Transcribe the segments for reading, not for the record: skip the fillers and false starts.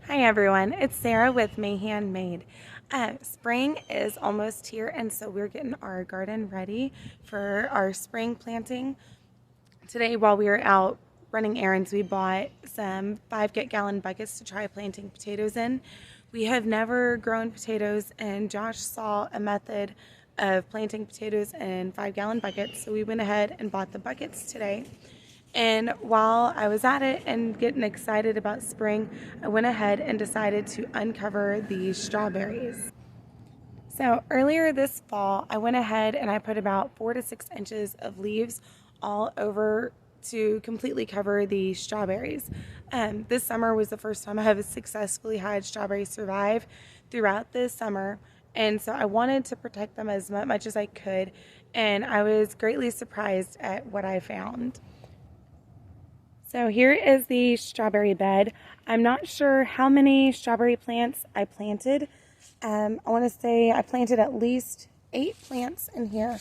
Hi everyone, it's Sarah with May Handmade. Spring is almost here, and so we're getting our garden ready for our spring planting. Today, while we were out running errands, we bought some 5-gallon buckets to try planting potatoes in. We have never grown potatoes, and Josh saw a method of planting potatoes in 5-gallon buckets, so we went ahead and bought the buckets today. And while I was at it and getting excited about spring, I went ahead and decided to uncover these strawberries. So earlier this fall, I went ahead and I put about 4 to 6 inches of leaves all over to completely cover the strawberries. This summer was the first time I have successfully had strawberries survive throughout this summer, and so I wanted to protect them as much as I could, and I was greatly surprised at what I found. So here is the strawberry bed. I'm not sure how many strawberry plants I planted. I want to say I planted at least 8 plants in here,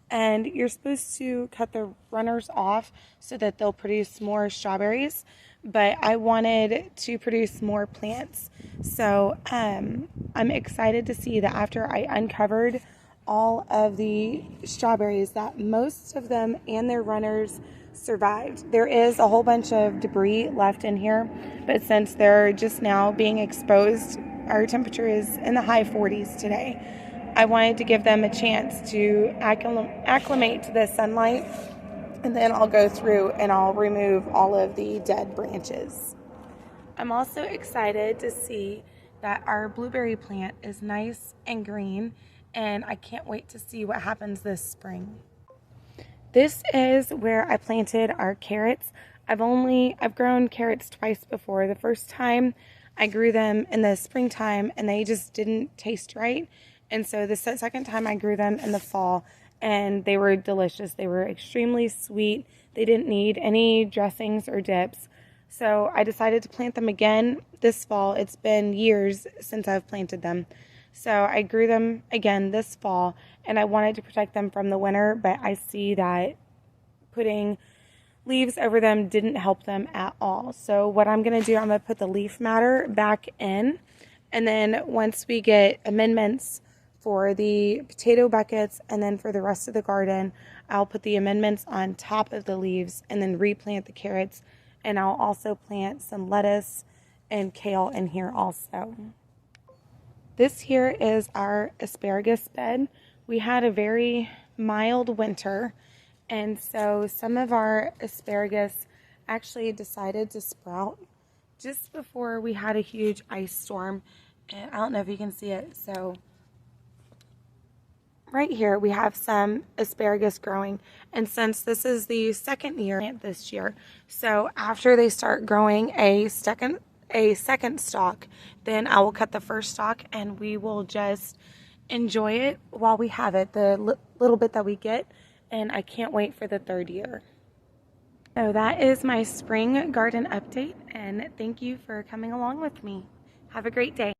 and you're supposed to cut the runners off so that they'll produce more strawberries, but I wanted to produce more plants. So I'm excited to see that after I uncovered all of the strawberries, that most of them and their runners survived. There is a whole bunch of debris left in here, but since they're just now being exposed, our temperature is in the high 40s today. I wanted to give them a chance to acclimate to the sunlight, and then I'll go through and I'll remove all of the dead branches. I'm also excited to see that our blueberry plant is nice and green, and I can't wait to see what happens this spring. This is where I planted our carrots. I've grown carrots twice before. The first time I grew them in the springtime and they just didn't taste right. And so the second time I grew them in the fall and they were delicious. They were extremely sweet. They didn't need any dressings or dips. So I decided to plant them again this fall. It's been years since I've planted them. So I grew them again this fall, and I wanted to protect them from the winter, but I see that putting leaves over them didn't help them at all. So what I'm going to do, I'm going to put the leaf matter back in, and then once we get amendments for the potato buckets and then for the rest of the garden, I'll put the amendments on top of the leaves and then replant the carrots, and I'll also plant some lettuce and kale in here also. This here is our asparagus bed. We had a very mild winter, and so some of our asparagus actually decided to sprout just before we had a huge ice storm. And I don't know if you can see it. So right here we have some asparagus growing, and since this is the second year this year, so after they start growing a second stalk, then I will cut the first stalk and we will just enjoy it while we have it, the little bit that we get, and I can't wait for the third year. So that is my spring garden update, and thank you for coming along with me. Have a great day.